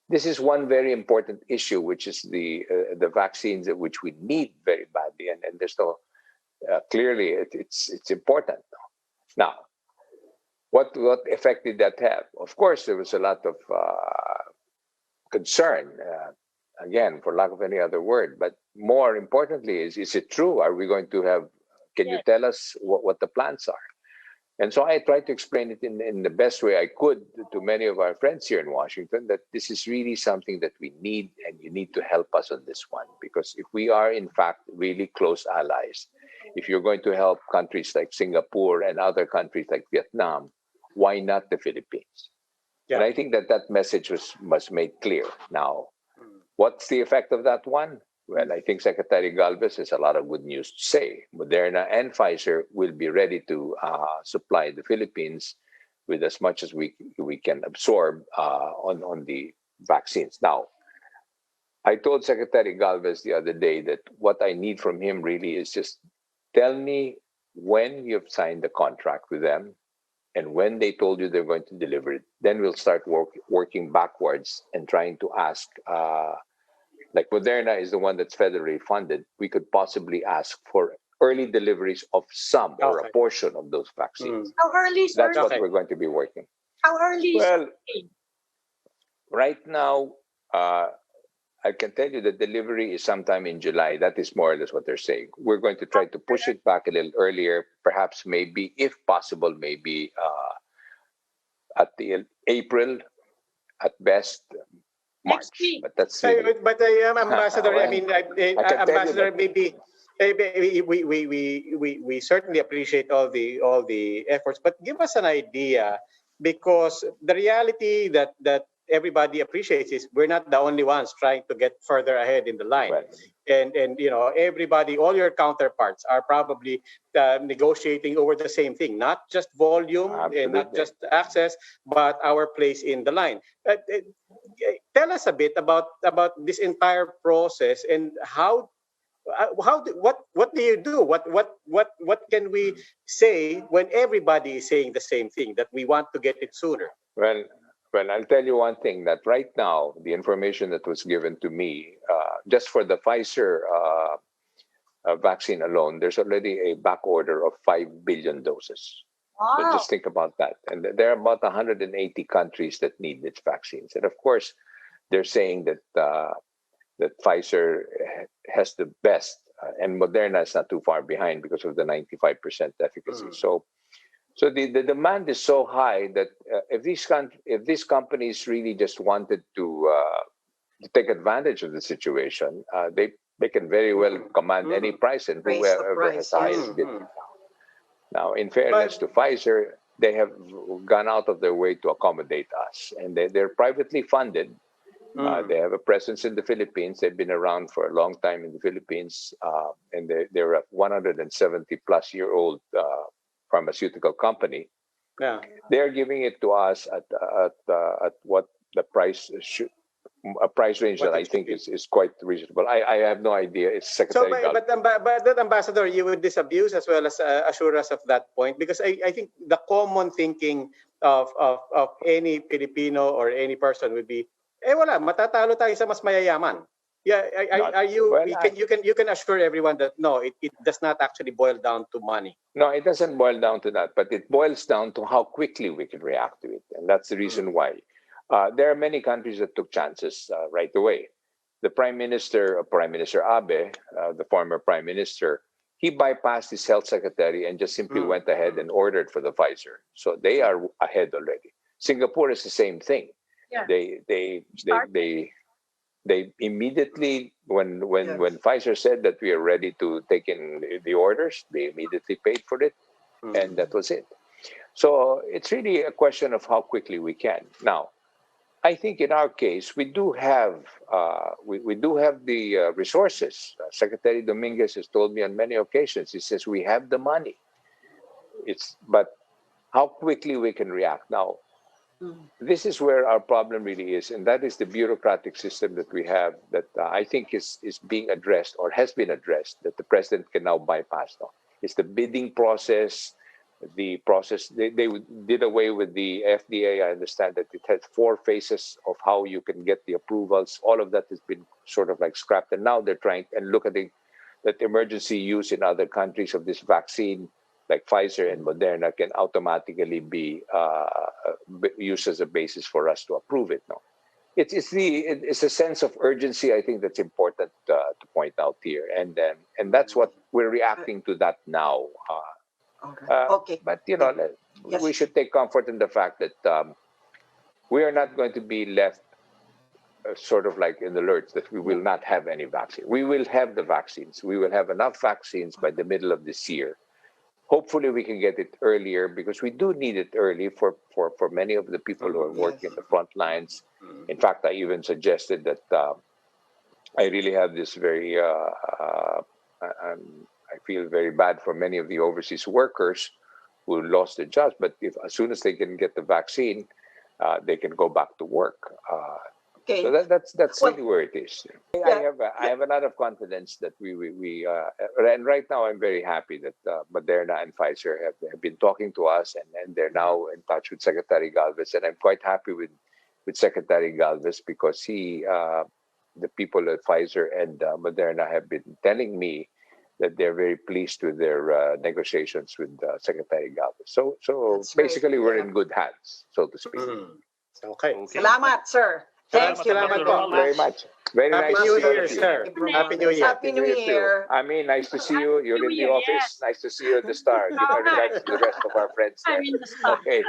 this is one very important issue, which is the vaccines which we need very badly, and there's no clearly it's important. Now, what effect did that have? Of course, there was a lot of concern. Again, for lack of any other word, but more importantly, is it true? Are we going to have? Can you tell us what the plans are? And so I tried to explain it in the best way I could to many of our friends here in Washington, that this is really something that we need, and you need to help us on this one. Because if we are, in fact, really close allies, if you're going to help countries like Singapore and other countries like Vietnam, why not the Philippines? Yeah. And I think that message was made clear. Now, what's the effect of that one? Well, I think Secretary Galvez has a lot of good news to say. Moderna and Pfizer will be ready to supply the Philippines with as much as we can absorb on the vaccines. Now, I told Secretary Galvez the other day that what I need from him really is just tell me when you've signed the contract with them and when they told you they're going to deliver it. Then we'll start working backwards and trying to ask. Like Moderna is the one that's federally funded, we could possibly ask for early deliveries of some or a portion of those vaccines. How early is That's what we're going to be working. How early is Well, right now, I can tell you the delivery is sometime in July. That is more or less what they're saying. We're going to try to push it back a little earlier, perhaps maybe, if possible, maybe at the April at best. March, but that's really... but Ambassador. Well, I mean, Ambassador, maybe we certainly appreciate all the efforts, but give us an idea, because the reality that everybody appreciates is we're not the only ones trying to get further ahead in the line. Right. And you know, everybody, all your counterparts are probably negotiating over the same thing, not just volume and not just access, but our place in the line. Tell us a bit about this entire process and what do you do? What can we say when everybody is saying the same thing, that we want to get it sooner? Well, I'll tell you one thing, that right now, the information that was given to me, just for the Pfizer vaccine alone, there's already a back order of 5 billion doses. Wow. So just think about that. And there are about 180 countries that need its vaccines. And of course, they're saying that that Pfizer has the best, and Moderna is not too far behind because of the 95% efficacy. So the demand is so high that if these companies really just wanted to take advantage of the situation, they can very well command any price, and whoever has highest bid. Now, in fairness to Pfizer, they have gone out of their way to accommodate us, and they're privately funded. They have a presence in the Philippines. They've been around for a long time in the Philippines, and they're a 170-plus-year-old pharmaceutical company. Yeah, they're giving it to us at what the price should. A price range that I think is quite reasonable. I have no idea. It's Secretary. But Ambassador, you would disabuse as well as assure us of that point, because I think the common thinking of any Filipino or any person would be, wala, matatalo tayo sa mas mayayaman. Yeah, you can assure everyone that no, it does not actually boil down to money. No, it doesn't boil down to that, but it boils down to how quickly we can react to it, and that's the reason why. There are many countries that took chances right away. The Prime Minister Abe, the former Prime Minister, he bypassed his health secretary and just simply went ahead and ordered for the Pfizer. So they are ahead already. Singapore is the same thing. Yeah. They immediately, when Pfizer said that we are ready to take in the orders, they immediately paid for it, and that was it. So it's really a question of how quickly we can. Now, I think in our case, we do have the resources. Secretary Dominguez has told me on many occasions. He says we have the money. But how quickly we can react now. This is where our problem really is, and that is the bureaucratic system that we have that I think is being addressed or has been addressed, that the president can now bypass now. It's the bidding process. the process. Did away with the FDA. I understand that it had 4 phases of how you can get the approvals. All of that has been sort of like scrapped, and now they're trying and look at that emergency use in other countries of this vaccine, like Pfizer and Moderna, can automatically be used as a basis for us to approve it. No, it's a sense of urgency. I think that's important to point out here, and that's what we're reacting to that now. Okay. But you know, Yes. we should take comfort in the fact that we are not going to be left sort of like in the lurch that we will not have any vaccine. We will have the vaccines. We will have enough vaccines by the middle of this year. Hopefully, we can get it earlier because we do need it early for many of the people who are working in the front lines. In fact, I even suggested that I really have this very. I feel very bad for many of the overseas workers who lost their jobs. But if as soon as they can get the vaccine, they can go back to work. Okay. So that's Well, really where it is. yeah. I have a lot of confidence that we and right now I'm very happy that Moderna and Pfizer have been talking to us and they're now in touch with Secretary Galvez, and I'm quite happy with Secretary Galvez because the people at Pfizer and Moderna have been telling me that they're very pleased with their negotiations with Secretary Galvez. So That's great. basically we're Yeah. in good hands, so to speak. Okay. Salamat, sir. Thank you Salamat very po. much. Very much. Very Happy nice New to see all Year, of you. sir. Happy New Year. Happy New Year. I mean, nice to see you. You're in the office. Nice to see you at the Star. Give my regards to the rest of our friends there. I'm in the Star. Okay.